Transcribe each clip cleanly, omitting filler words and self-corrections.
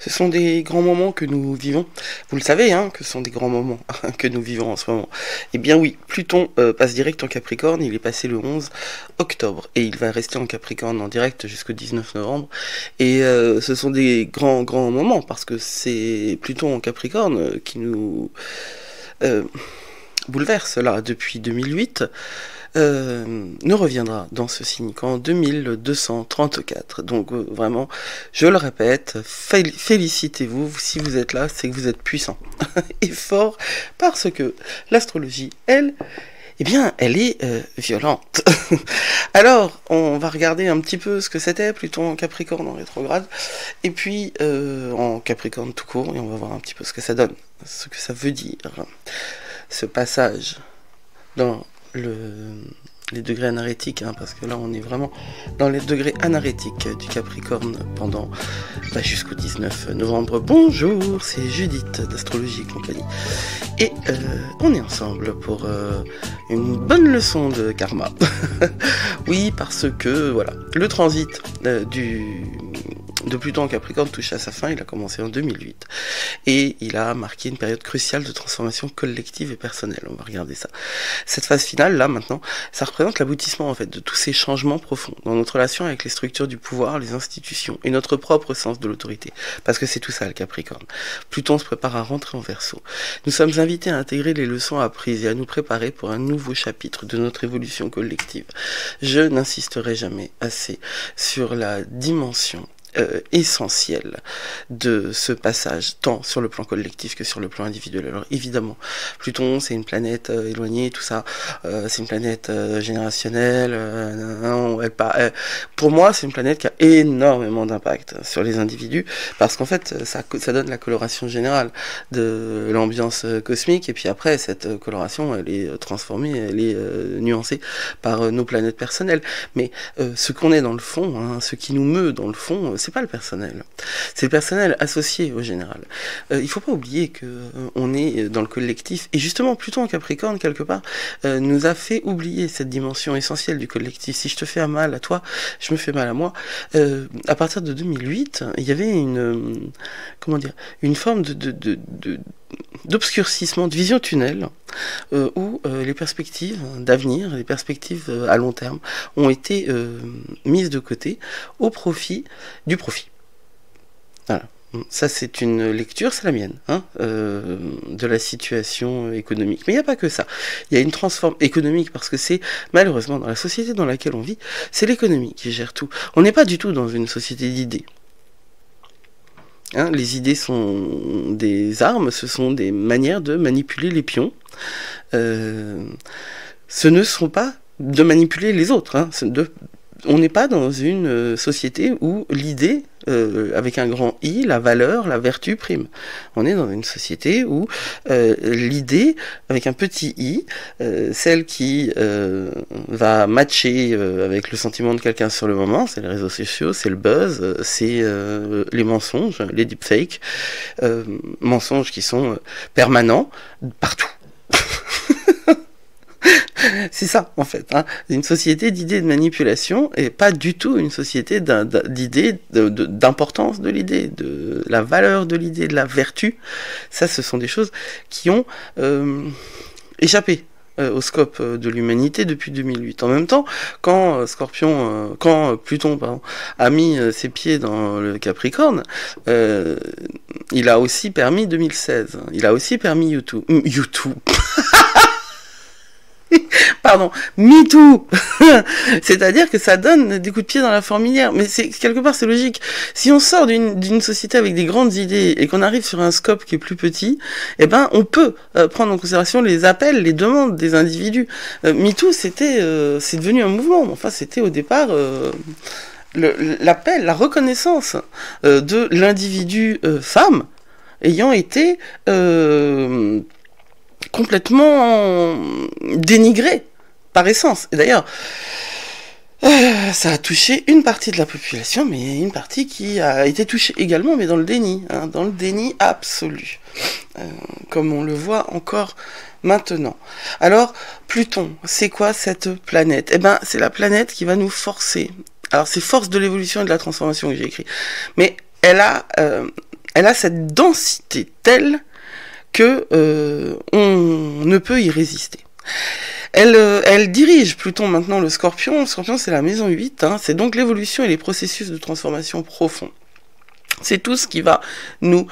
Ce sont des grands moments que nous vivons. Vous le savez, hein, que ce sont des grands moments que nous vivons en ce moment. Eh bien oui, Pluton passe direct en Capricorne, il est passé le 11 octobre. Et il va rester en Capricorne en direct jusqu'au 19 novembre. Et ce sont des grands moments, parce que c'est Pluton en Capricorne qui nous bouleverse là depuis 2008. Ne reviendra dans ce signe qu'en 2234. Donc vraiment, je le répète, félicitez-vous, si vous êtes là, c'est que vous êtes puissant et fort, parce que l'astrologie, elle, eh bien, elle est violente. Alors, on va regarder un petit peu ce que c'était, Pluton en Capricorne en rétrograde, et puis en Capricorne tout court, et on va voir un petit peu ce que ça donne, ce que ça veut dire, ce passage dans les degrés anarétiques, hein, parce que là on est vraiment dans les degrés anarétiques du Capricorne pendant jusqu'au 19 novembre. Bonjour, c'est Judith d'Astrologie et compagnie. Et on est ensemble pour une bonne leçon de karma. Oui, parce que voilà, le transit de Pluton en Capricorne touche à sa fin, il a commencé en 2008 et il a marqué une période cruciale de transformation collective et personnelle. On va regarder ça. Cette phase finale là maintenant, ça représente l'aboutissement en fait de tous ces changements profonds dans notre relation avec les structures du pouvoir, les institutions et notre propre sens de l'autorité, parce que c'est tout ça le Capricorne. Pluton se prépare à rentrer en Verseau. Nous sommes invités à intégrer les leçons apprises et à nous préparer pour un nouveau chapitre de notre évolution collective. Je n'insisterai jamais assez sur la dimension essentiel de ce passage, tant sur le plan collectif que sur le plan individuel. Alors évidemment, Pluton, c'est une planète éloignée, tout ça, c'est une planète générationnelle, pour moi, c'est une planète qui a énormément d'impact sur les individus, parce qu'en fait, ça donne la coloration générale de l'ambiance cosmique, et puis après, cette coloration, elle est transformée, elle est nuancée par nos planètes personnelles. Mais ce qu'on est dans le fond, hein, ce qui nous meut dans le fond, c'est pas le personnel, c'est le personnel associé au général. Il faut pas oublier que on est dans le collectif, et justement Pluton en Capricorne quelque part nous a fait oublier cette dimension essentielle du collectif. Si je te fais mal à toi, je me fais mal à moi. À partir de 2008, il y avait une une forme d'obscurcissement, de vision tunnel, où les perspectives d'avenir, les perspectives à long terme ont été mises de côté au profit du profit. Voilà. Ça, c'est une lecture, c'est la mienne, hein, de la situation économique. Mais il n'y a pas que ça. Il y a une transformation économique, parce que c'est, malheureusement, dans la société dans laquelle on vit, c'est l'économie qui gère tout. On n'est pas du tout dans une société d'idées. Hein, les idées sont des armes, ce sont des manières de manipuler les pions. Ce ne sont pas de manipuler les autres. Hein, on n'est pas dans une société où l'idée, avec un grand I, la valeur, la vertu prime. On est dans une société où l'idée, avec un petit I, celle qui va matcher avec le sentiment de quelqu'un sur le moment, c'est les réseaux sociaux, c'est le buzz, c'est les mensonges, les deepfakes, mensonges qui sont permanents, partout. C'est ça, en fait. Hein. Une société d'idées de manipulation et pas du tout une société d'idées, d'importance de l'idée, de la valeur de l'idée, de la vertu. Ça, ce sont des choses qui ont échappé au scope de l'humanité depuis 2008. En même temps, quand Pluton a mis ses pieds dans le Capricorne, il a aussi permis 2016. Il a aussi permis YouTube. Pardon, MeToo. C'est-à-dire que ça donne des coups de pied dans la fourmilière. Mais quelque part, c'est logique. Si on sort d'une société avec des grandes idées et qu'on arrive sur un scope qui est plus petit, eh ben, on peut prendre en considération les appels, les demandes des individus. MeToo, c'est devenu un mouvement. Enfin, c'était au départ l'appel, la reconnaissance de l'individu femme ayant été complètement dénigré par essence. Et d'ailleurs, ça a touché une partie de la population, mais une partie qui a été touchée également, mais dans le déni, hein, dans le déni absolu, comme on le voit encore maintenant. Alors, Pluton, c'est quoi cette planète? Eh ben, c'est la planète qui va nous forcer. Alors, c'est force de l'évolution et de la transformation que j'ai écrit, mais elle a elle a cette densité telle que on ne peut y résister. Elle dirige Pluton maintenant le Scorpion. Le Scorpion, c'est la maison 8, hein, c'est donc l'évolution et les processus de transformation profonds. C'est tout ce qui va nous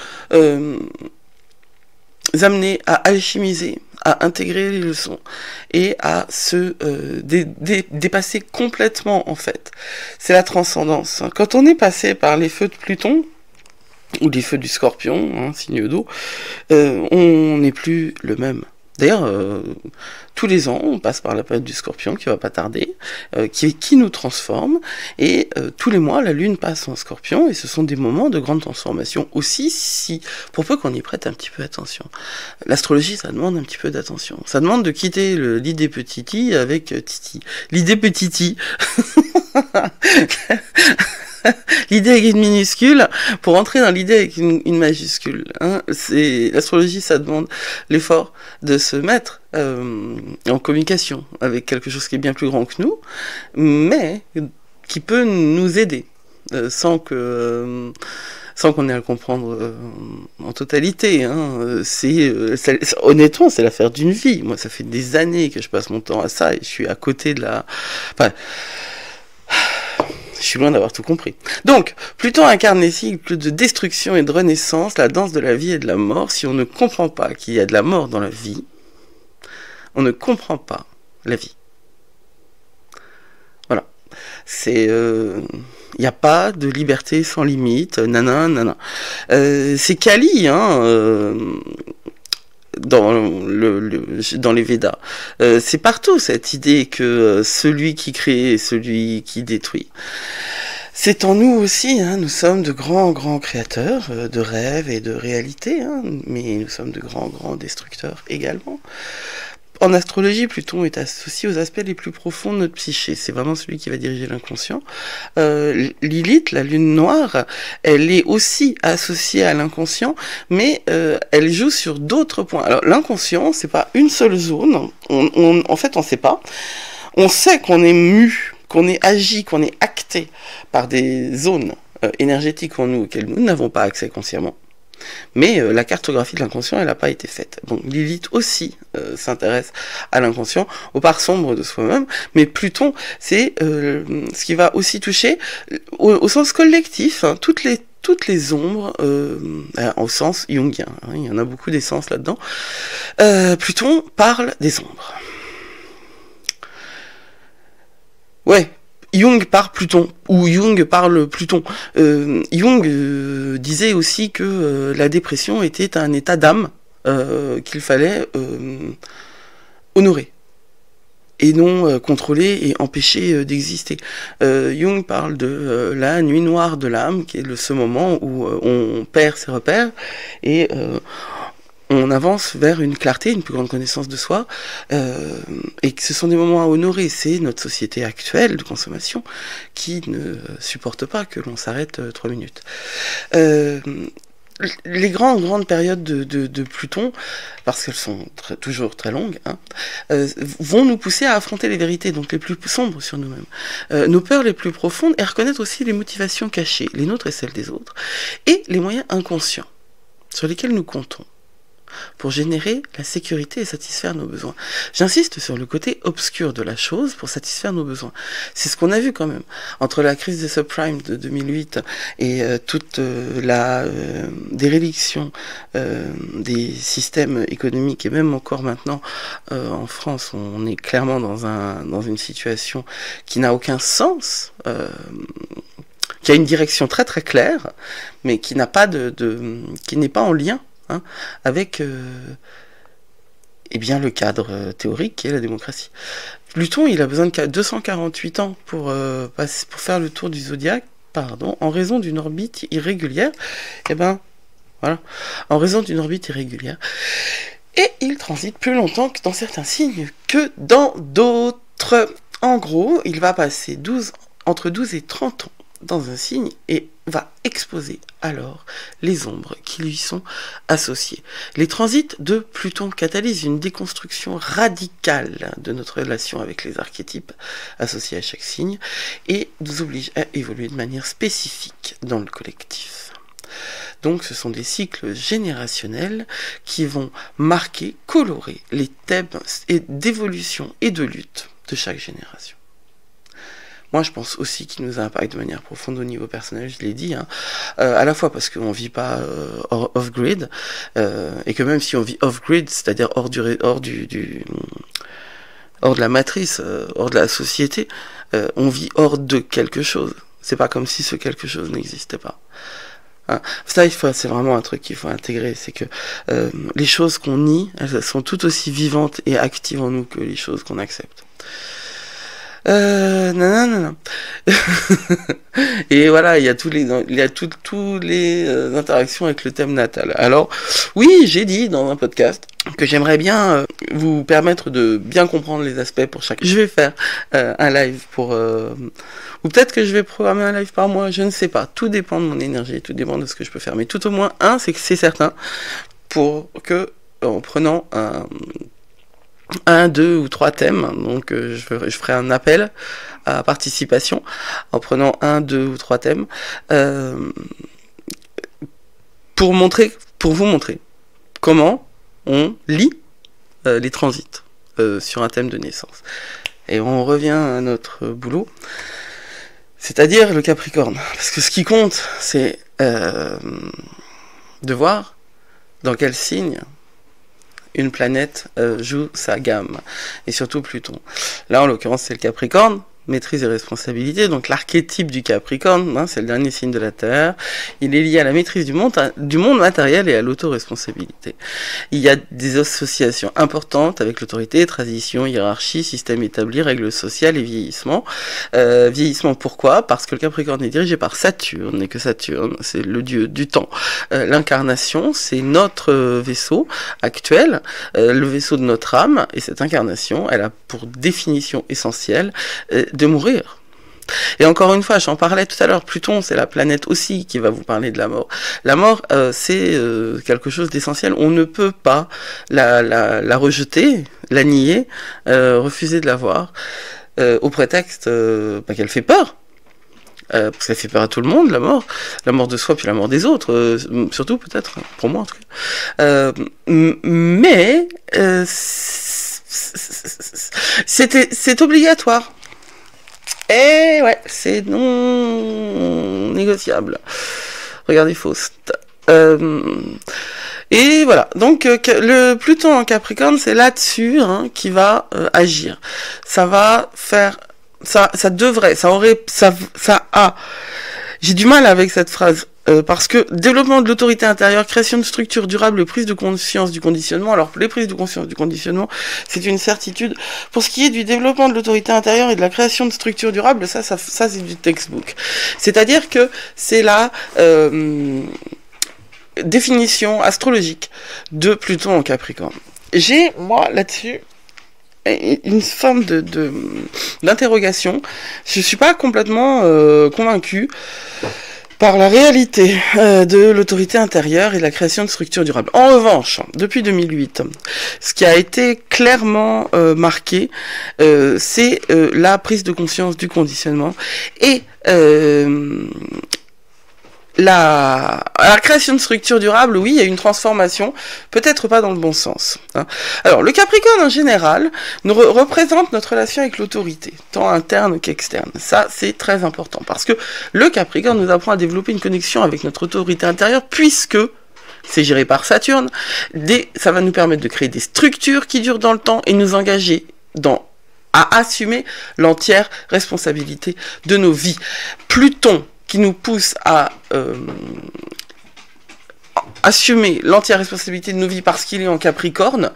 amener à alchimiser, à intégrer les leçons et à se dépasser complètement, en fait. C'est la transcendance. Quand on est passé par les feux de Pluton, ou les feux du Scorpion, hein, signe d'eau, on n'est plus le même. D'ailleurs, tous les ans, on passe par la période du Scorpion, qui va pas tarder, qui nous transforme, et tous les mois, la Lune passe en Scorpion, et ce sont des moments de grande transformation aussi, si, pour peu qu'on y prête un petit peu attention. L'astrologie, ça demande un petit peu d'attention. Ça demande de quitter l'idée petiti avec Titi. L'idée petiti. L'idée avec une minuscule pour entrer dans l'idée avec une majuscule. Hein. L'astrologie, ça demande l'effort de se mettre en communication avec quelque chose qui est bien plus grand que nous, mais qui peut nous aider sans qu'on ait à le comprendre en totalité. Hein. Honnêtement, c'est l'affaire d'une vie. Moi, ça fait des années que je passe mon temps à ça et je suis à côté de la... Enfin, je suis loin d'avoir tout compris. Donc, Pluton incarne les cycles de destruction et de renaissance, la danse de la vie et de la mort. Si on ne comprend pas qu'il y a de la mort dans la vie, on ne comprend pas la vie. Voilà. C'est... il n'y a pas de liberté sans limite, nanana. C'est Kali, hein, dans les Védas. C'est partout cette idée que celui qui crée est celui qui détruit. C'est en nous aussi, hein, nous sommes de grands créateurs de rêves et de réalités, hein, mais nous sommes de grands destructeurs également. En astrologie, Pluton est associé aux aspects les plus profonds de notre psyché. C'est vraiment celui qui va diriger l'inconscient. Lilith, la lune noire, elle est aussi associée à l'inconscient, mais elle joue sur d'autres points. Alors l'inconscient, c'est pas une seule zone. En fait, on sait pas. On sait qu'on est mu, qu'on est agi, qu'on est acté par des zones énergétiques en nous auxquelles nous n'avons pas accès consciemment. Mais la cartographie de l'inconscient, elle n'a pas été faite. Donc Lilith aussi s'intéresse à l'inconscient, aux parts sombres de soi-même, mais Pluton, c'est ce qui va aussi toucher au sens collectif, hein, toutes les ombres, au sens jungien, hein, il y en a beaucoup d'essence là-dedans. Pluton parle des ombres. Ouais. Jung parle Pluton, ou Jung parle Pluton. Jung disait aussi que la dépression était un état d'âme qu'il fallait honorer, et non contrôler et empêcher d'exister. Jung parle de la nuit noire de l'âme, qui est ce moment où on perd ses repères, et on avance vers une clarté, une plus grande connaissance de soi, et que ce sont des moments à honorer. C'est notre société actuelle de consommation qui ne supporte pas que l'on s'arrête 3 minutes. Les grandes périodes de Pluton, parce qu'elles sont toujours très longues, hein, vont nous pousser à affronter les vérités, donc les plus sombres sur nous-mêmes, nos peurs les plus profondes, et reconnaître aussi les motivations cachées, les nôtres et celles des autres, et les moyens inconscients sur lesquels nous comptons pour générer la sécurité et satisfaire nos besoins. J'insiste sur le côté obscur de la chose pour satisfaire nos besoins. C'est ce qu'on a vu quand même. Entre la crise des subprimes de 2008 et toute la déréliction des systèmes économiques, et même encore maintenant en France, on est clairement dans une situation qui n'a aucun sens, qui a une direction très claire, mais qui n'a pas qui n'est pas en lien, hein, avec eh bien, le cadre théorique qui est la démocratie. Pluton, il a besoin de 248 ans pour faire le tour du zodiaque, en raison d'une orbite irrégulière. Et ben, voilà, en raison d'une orbite irrégulière. Et il transite plus longtemps que dans certains signes que dans d'autres. En gros, il va passer entre 12 et 30 ans dans un signe et va exposer alors les ombres qui lui sont associées. Les transits de Pluton catalysent une déconstruction radicale de notre relation avec les archétypes associés à chaque signe et nous obligent à évoluer de manière spécifique dans le collectif. Donc ce sont des cycles générationnels qui vont marquer, colorer les thèmes d'évolution et de lutte de chaque génération. Moi, je pense aussi qu'il nous impacte de manière profonde au niveau personnel, je l'ai dit, hein, à la fois parce qu'on vit pas off-grid, et que même si on vit off-grid, c'est-à-dire hors de la matrice, hors de la société, on vit hors de quelque chose. C'est pas comme si ce quelque chose n'existait pas. Hein. Ça, c'est vraiment un truc qu'il faut intégrer, c'est que les choses qu'on nie, elles sont tout aussi vivantes et actives en nous que les choses qu'on accepte. Non. Et voilà, il y a tous les interactions avec le thème natal. Alors, oui, j'ai dit dans un podcast que j'aimerais bien vous permettre de bien comprendre les aspects pour chaque. Je vais faire un live ou peut-être que je vais programmer un live par mois, je ne sais pas. Tout dépend de mon énergie, tout dépend de ce que je peux faire. Mais tout au moins c'est certain, pour que en prenant un, 2 ou 3 thèmes, donc je ferai un appel à participation en prenant 1, 2 ou 3 thèmes pour vous montrer comment on lit les transits sur un thème de naissance. Et on revient à notre boulot, c'est-à-dire le Capricorne, parce que ce qui compte, c'est de voir dans quel signe une planète joue sa gamme, et surtout Pluton. Là, en l'occurrence, c'est le Capricorne, maîtrise et responsabilité. Donc l'archétype du Capricorne, hein, c'est le dernier signe de la Terre. Il est lié à la maîtrise du monde matériel et à l'autoresponsabilité. Il y a des associations importantes avec l'autorité, tradition, hiérarchie, système établi, règles sociales et vieillissement. Vieillissement, pourquoi? Parce que le Capricorne est dirigé par Saturne, et que Saturne, c'est le dieu du temps. L'incarnation, c'est notre vaisseau actuel, le vaisseau de notre âme, et cette incarnation, elle a pour définition essentielle de mourir. Et encore une fois, j'en parlais tout à l'heure, Pluton, c'est la planète aussi qui va vous parler de la mort. La mort, c'est quelque chose d'essentiel. On ne peut pas la rejeter, la nier, refuser de la voir, au prétexte qu'elle fait peur. Parce qu'elle fait peur à tout le monde, la mort de soi puis la mort des autres, surtout peut-être, pour moi en tout cas. Mais c'est obligatoire. Et ouais, c'est non négociable. Regardez Faust. Et voilà, donc le Pluton en Capricorne, c'est là-dessus qui va agir. Ça va faire, ça a. J'ai du mal avec cette phrase. Parce que développement de l'autorité intérieure, création de structures durables et prise de conscience du conditionnement. Alors, les prises de conscience du conditionnement, c'est une certitude. Pour ce qui est du développement de l'autorité intérieure et de la création de structures durables, ça c'est du textbook. C'est-à-dire que c'est la définition astrologique de Pluton en Capricorne. J'ai, moi, là-dessus, une forme d'interrogation. Je suis pas complètement convaincu par la réalité de l'autorité intérieure et de la création de structures durables. En revanche, depuis 2008, ce qui a été clairement marqué, c'est la prise de conscience du conditionnement et la création de structures durables, oui, il y a une transformation, peut-être pas dans le bon sens. Alors, le Capricorne, en général, nous représente notre relation avec l'autorité, tant interne qu'externe. Ça, c'est très important, parce que le Capricorne nous apprend à développer une connexion avec notre autorité intérieure, puisque c'est géré par Saturne. Ça va nous permettre de créer des structures qui durent dans le temps et nous engager à assumer l'entière responsabilité de nos vies. Pluton, qui nous pousse à assumer l'entière responsabilité de nos vies parce qu'il est en Capricorne,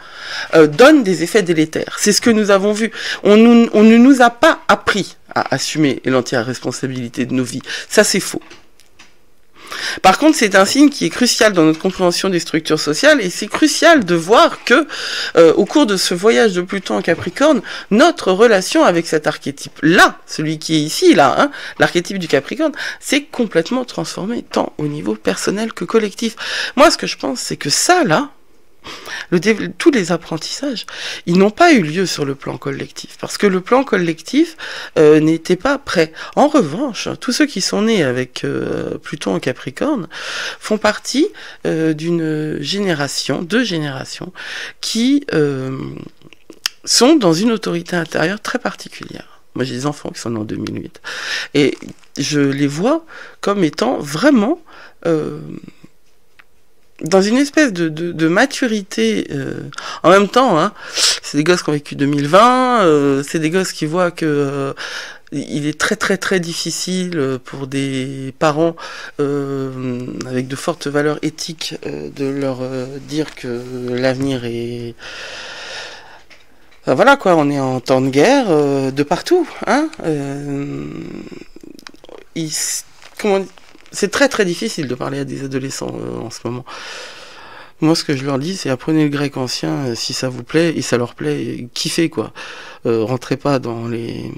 donne des effets délétères. C'est ce que nous avons vu. On ne nous a pas appris à assumer l'entière responsabilité de nos vies. Ça, c'est faux. Par contre, c'est un signe qui est crucial dans notre compréhension des structures sociales, et c'est crucial de voir que, au cours de ce voyage de Pluton en Capricorne, notre relation avec cet archétype-là, celui qui est ici, là, l'archétype du Capricorne, s'est complètement transformé, tant au niveau personnel que collectif. Moi, ce que je pense, c'est que ça, là, tous les apprentissages, ils n'ont pas eu lieu sur le plan collectif, parce que le plan collectif n'était pas prêt. En revanche, tous ceux qui sont nés avec Pluton en Capricorne font partie d'une génération, deux générations, qui sont dans une autorité intérieure très particulière. Moi, j'ai des enfants qui sont nés en 2008. Et je les vois comme étant vraiment dans une espèce de maturité. En même temps, hein, c'est des gosses qui ont vécu 2020, c'est des gosses qui voient que il est très très très difficile pour des parents avec de fortes valeurs éthiques de leur dire que l'avenir est... Voilà quoi, on est en temps de guerre de partout, hein. Comment, c'est très très difficile de parler à des adolescents en ce moment. Moi, ce que je leur dis, c'est apprenez le grec ancien si ça vous plaît et ça leur plaît, kiffez quoi. Rentrez pas dans les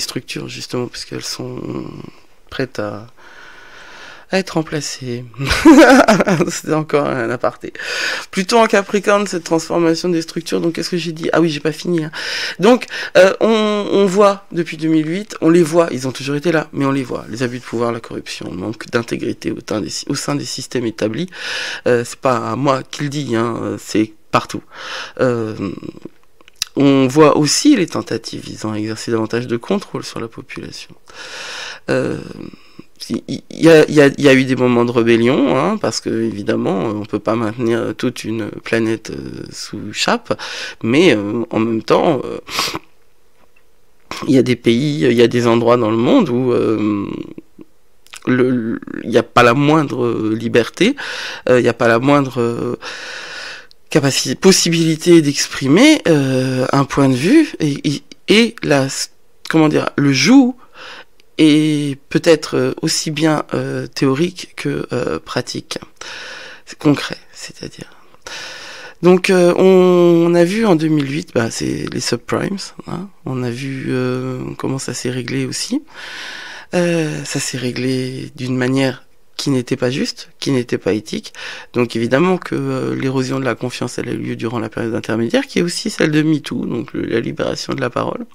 structures justement parce qu'elles sont prêtes à être remplacées. C'est encore un aparté. Plutôt en Capricorne, cette transformation des structures. Donc, qu'est-ce que j'ai dit? Ah oui, j'ai pas fini. Hein. Donc, on voit depuis 2008, on les voit, ils ont toujours été là, mais on les voit. Les abus de pouvoir, la corruption, le manque d'intégrité au sein des systèmes établis. C'est pas moi qui le dis, hein, c'est partout. On voit aussi les tentatives visant à exercer davantage de contrôle sur la population. Il y a eu des moments de rébellion, hein, parce que évidemment on peut pas maintenir toute une planète sous chape, mais en même temps il y a des pays, il y a des endroits dans le monde où il n'y a pas la moindre liberté, il n'y a pas la moindre capacité, possibilité d'exprimer un point de vue et la, comment dire, le joug est peut-être aussi bien théorique que pratique, concret, c'est-à-dire. Donc on a vu en 2008, c'est les subprimes, hein, on a vu comment ça s'est réglé aussi. Ça s'est réglé d'une manière qui n'était pas juste, qui n'était pas éthique. Donc évidemment que l'érosion de la confiance, elle a eu lieu durant la période intermédiaire, qui est aussi celle de MeToo, donc la libération de la parole.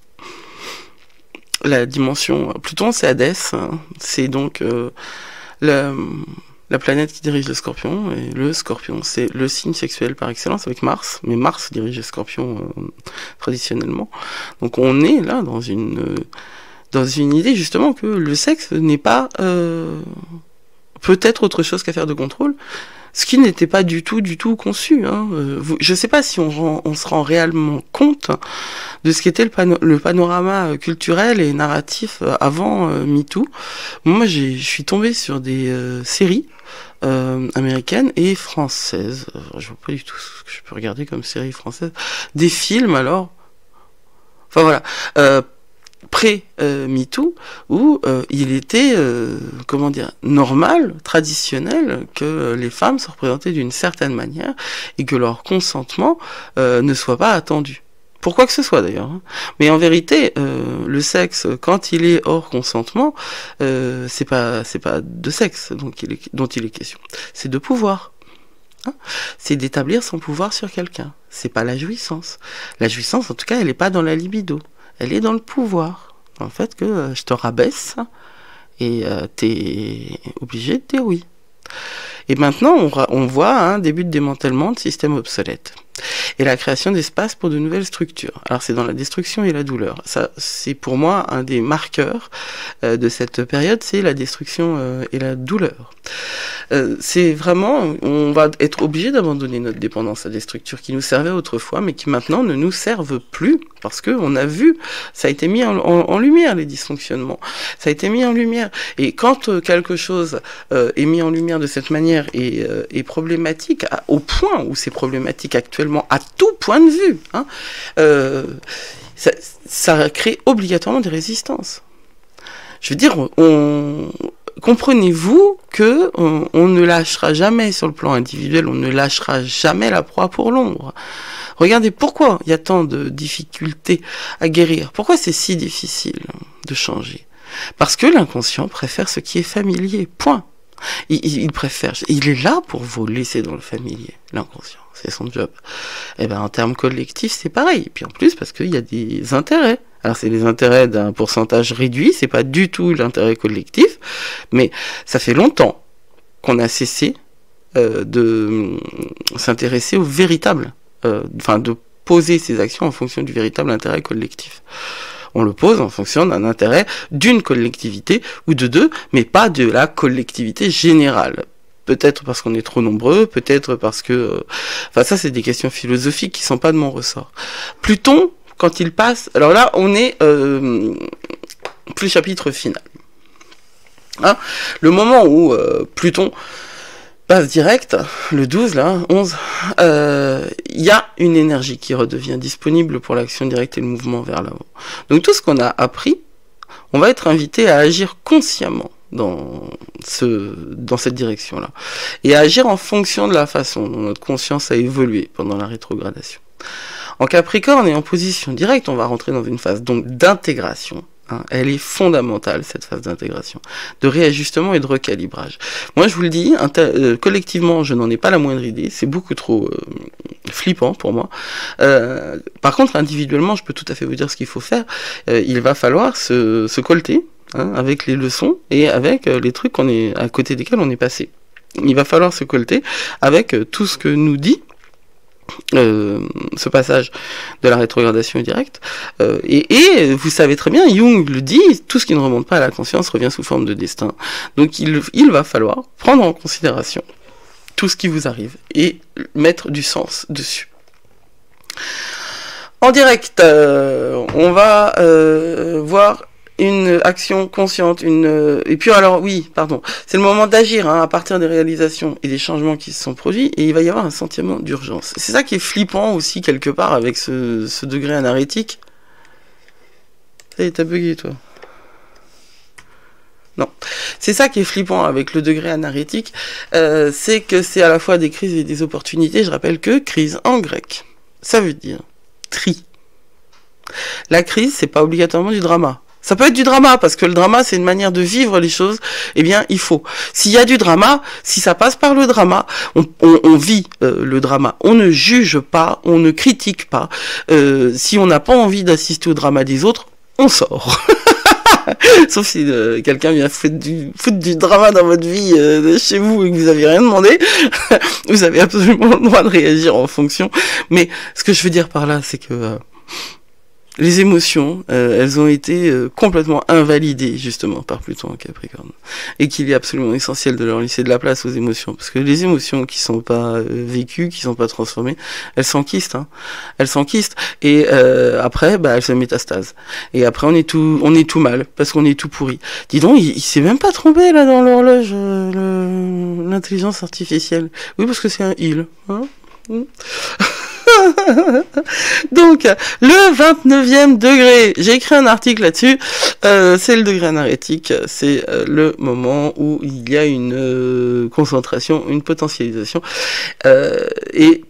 La dimension Pluton, c'est Hadès, hein, c'est donc la planète qui dirige le Scorpion, et le Scorpion, c'est le signe sexuel par excellence avec Mars, mais Mars dirige le Scorpion traditionnellement. Donc on est là dans une idée justement que le sexe n'est pas peut-être autre chose qu'affaire de contrôle, ce qui n'était pas du tout conçu. Hein. Je ne sais pas si on se rend réellement compte de ce qu'était le panorama culturel et narratif avant MeToo. Moi, je suis tombée sur des séries américaines et françaises. Je vois pas du tout ce que je peux regarder comme série française. Des films, alors. Enfin, voilà. Pré-MeToo, où il était, comment dire, normal, traditionnel, que les femmes soient représentées d'une certaine manière et que leur consentement ne soit pas attendu. Pour quoi que ce soit d'ailleurs. Hein. Mais en vérité, le sexe, quand il est hors consentement, c'est pas de sexe dont il est question. C'est de pouvoir. Hein. C'est d'établir son pouvoir sur quelqu'un. C'est pas la jouissance. La jouissance, en tout cas, elle n'est pas dans la libido. Elle est dans le pouvoir. En fait, que je te rabaisse et t'es obligé de dire oui. Et maintenant, on voit un début de démantèlement de systèmes obsolètes et la création d'espaces pour de nouvelles structures. Alors, c'est dans la destruction et la douleur. Ça, c'est pour moi un des marqueurs de cette période, c'est la destruction et la douleur. C'est vraiment, on va être obligé d'abandonner notre dépendance à des structures qui nous servaient autrefois, mais qui maintenant ne nous servent plus, parce que on a vu, ça a été mis en lumière, les dysfonctionnements. Ça a été mis en lumière. Et quand quelque chose est mis en lumière de cette manière et est problématique, au point où c'est problématique actuellement, à tout point de vue, hein, ça crée obligatoirement des résistances. Je veux dire, comprenez-vous que on ne lâchera jamais sur le plan individuel, on ne lâchera jamais la proie pour l'ombre. Regardez pourquoi il y a tant de difficultés à guérir. Pourquoi c'est si difficile de changer? Parce que l'inconscient préfère ce qui est familier. Point. Il préfère, il est là pour vous laisser dans le familier, l'inconscient, c'est son job. Et ben en termes collectifs, c'est pareil. Et puis en plus, parce qu'il y a des intérêts. Alors c'est les intérêts d'un pourcentage réduit, c'est pas du tout l'intérêt collectif, mais ça fait longtemps qu'on a cessé de s'intéresser au véritable, de poser ses actions en fonction du véritable intérêt collectif. On le pose en fonction d'un intérêt d'une collectivité ou de deux, mais pas de la collectivité générale. Peut-être parce qu'on est trop nombreux, peut-être parce que... ça c'est des questions philosophiques qui sont pas de mon ressort. Pluton, quand il passe... Alors là, on est plus chapitre final. Hein, le moment où Pluton passe direct, le 12, là, 11, il y a une énergie qui redevient disponible pour l'action directe et le mouvement vers l'avant. Donc tout ce qu'on a appris, on va être invité à agir consciemment dans cette direction-là. Et à agir en fonction de la façon dont notre conscience a évolué pendant la rétrogradation. En Capricorne et en position directe, on va rentrer dans une phase donc d'intégration. Elle est fondamentale, cette phase d'intégration, de réajustement et de recalibrage. Moi, je vous le dis, collectivement, je n'en ai pas la moindre idée, c'est beaucoup trop flippant pour moi. Par contre, individuellement, je peux tout à fait vous dire ce qu'il faut faire. Il va falloir se colter avec les leçons et avec les trucs à côté desquels on est passé. Il va falloir se colter avec tout ce que nous dit ce passage de la rétrogradation directe, et vous savez très bien, Jung le dit, tout ce qui ne remonte pas à la conscience revient sous forme de destin. Donc il va falloir prendre en considération tout ce qui vous arrive et mettre du sens dessus. En direct, on va voir une action consciente, et puis alors oui, pardon, c'est le moment d'agir à partir des réalisations et des changements qui se sont produits, et il va y avoir un sentiment d'urgence. C'est ça qui est flippant aussi quelque part avec ce degré anarétique. T'as bugué toi. Non, c'est ça qui est flippant avec le degré anarétique, c'est que c'est à la fois des crises et des opportunités. Je rappelle que crise en grec, ça veut dire tri. La crise, c'est pas obligatoirement du drama. Ça peut être du drama, parce que le drama, c'est une manière de vivre les choses. Eh bien, il faut. S'il y a du drama, si ça passe par le drama, on vit le drama. On ne juge pas, on ne critique pas. Si on n'a pas envie d'assister au drama des autres, on sort. Sauf si quelqu'un vient foutre du drama dans votre vie chez vous et que vous n'avez rien demandé, vous avez absolument le droit de réagir en fonction. Mais ce que je veux dire par là, c'est que... les émotions, elles ont été complètement invalidées justement par Pluton en Capricorne, et qu'il est absolument essentiel de leur laisser de la place aux émotions, parce que les émotions qui sont pas vécues, qui sont pas transformées, elles s'enquistent, elles s'enquistent, et après, elles se métastasent. Et après, on est tout mal, parce qu'on est tout pourri. Dis donc, il s'est même pas trompé là dans l'horloge, l'intelligence artificielle. Oui, parce que c'est un il, Donc, le 29e degré, j'ai écrit un article là-dessus, c'est le degré anarétique, c'est le moment où il y a une concentration, une potentialisation, et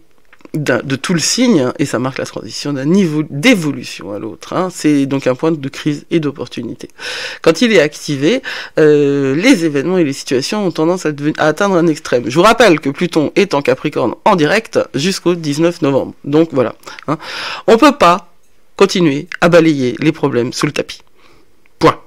de tout le signe, et ça marque la transition d'un niveau d'évolution à l'autre. C'est donc un point de crise et d'opportunité. Quand il est activé, les événements et les situations ont tendance à atteindre un extrême. Je vous rappelle que Pluton est en Capricorne en direct jusqu'au 19 novembre. Donc voilà. On peut pas continuer à balayer les problèmes sous le tapis. Point.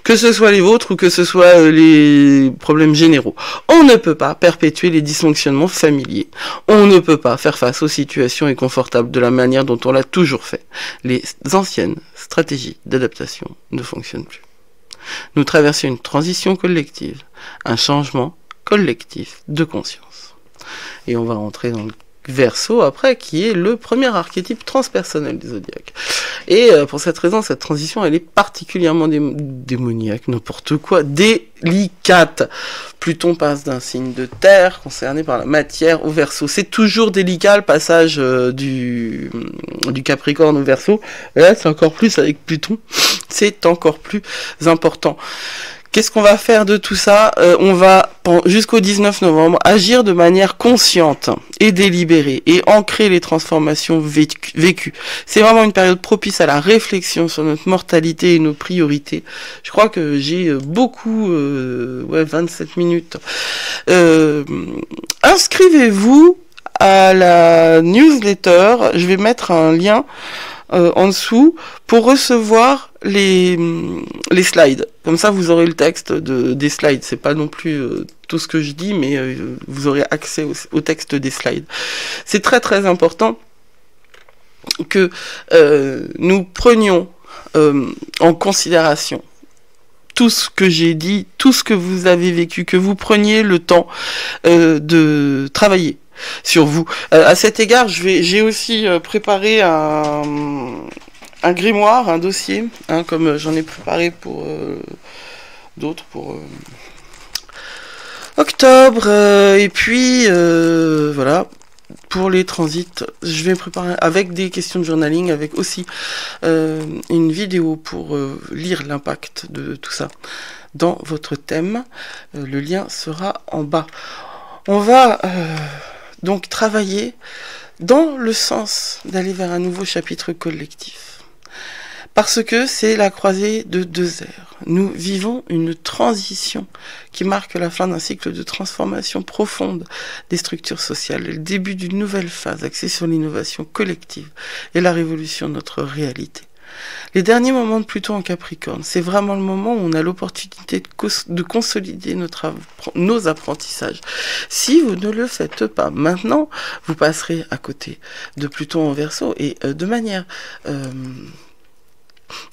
Que ce soit les vôtres ou que ce soit les problèmes généraux. On ne peut pas perpétuer les dysfonctionnements familiers. On ne peut pas faire face aux situations inconfortables de la manière dont on l'a toujours fait. Les anciennes stratégies d'adaptation ne fonctionnent plus. Nous traversons une transition collective, un changement collectif de conscience. Et on va rentrer dans le Verseau après, qui est le premier archétype transpersonnel du zodiaque. Et pour cette raison, cette transition, elle est particulièrement démoniaque, n'importe quoi, délicate. Pluton passe d'un signe de terre, concerné par la matière, au Verseau. C'est toujours délicat, le passage du Capricorne au Verseau. Et là, c'est encore plus avec Pluton. C'est encore plus important. Qu'est-ce qu'on va faire de tout ça? On va, jusqu'au 19 novembre, agir de manière consciente et délibérée et ancrer les transformations vécues. C'est vraiment une période propice à la réflexion sur notre mortalité et nos priorités. Je crois que j'ai beaucoup, 27 minutes. Inscrivez-vous à la newsletter. Je vais mettre un lien en dessous pour recevoir les slides. Comme ça, vous aurez le texte des slides. C'est pas non plus tout ce que je dis, mais vous aurez accès au texte des slides. C'est très très important que nous prenions en considération tout ce que j'ai dit, tout ce que vous avez vécu, que vous preniez le temps de travailler sur vous. À cet égard, j'ai aussi préparé un grimoire, un dossier, comme j'en ai préparé pour d'autres, pour octobre, et puis voilà, pour les transits, je vais préparer avec des questions de journaling, avec aussi une vidéo pour lire l'impact de tout ça dans votre thème. Le lien sera en bas. On va donc travailler dans le sens d'aller vers un nouveau chapitre collectif. Parce que c'est la croisée de deux ères. Nous vivons une transition qui marque la fin d'un cycle de transformation profonde des structures sociales, le début d'une nouvelle phase axée sur l'innovation collective et la révolution de notre réalité. Les derniers moments de Pluton en Capricorne, c'est vraiment le moment où on a l'opportunité de consolider nos apprentissages. Si vous ne le faites pas maintenant, vous passerez à côté de Pluton en Verseau et de manière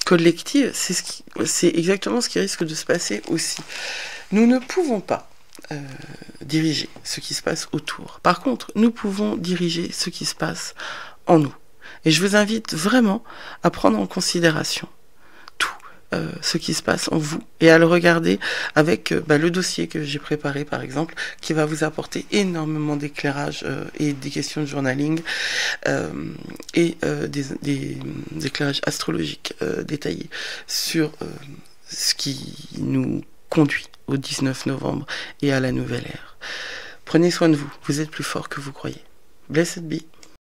collective, c'est exactement ce qui risque de se passer aussi. Nous ne pouvons pas diriger ce qui se passe autour. Par contre, nous pouvons diriger ce qui se passe en nous. Et je vous invite vraiment à prendre en considération tout ce qui se passe en vous et à le regarder avec le dossier que j'ai préparé, par exemple, qui va vous apporter énormément d'éclairage et des questions de journaling et des éclairages astrologiques détaillés sur ce qui nous conduit au 19 novembre et à la nouvelle ère. Prenez soin de vous, vous êtes plus fort que vous croyez. Blessed be.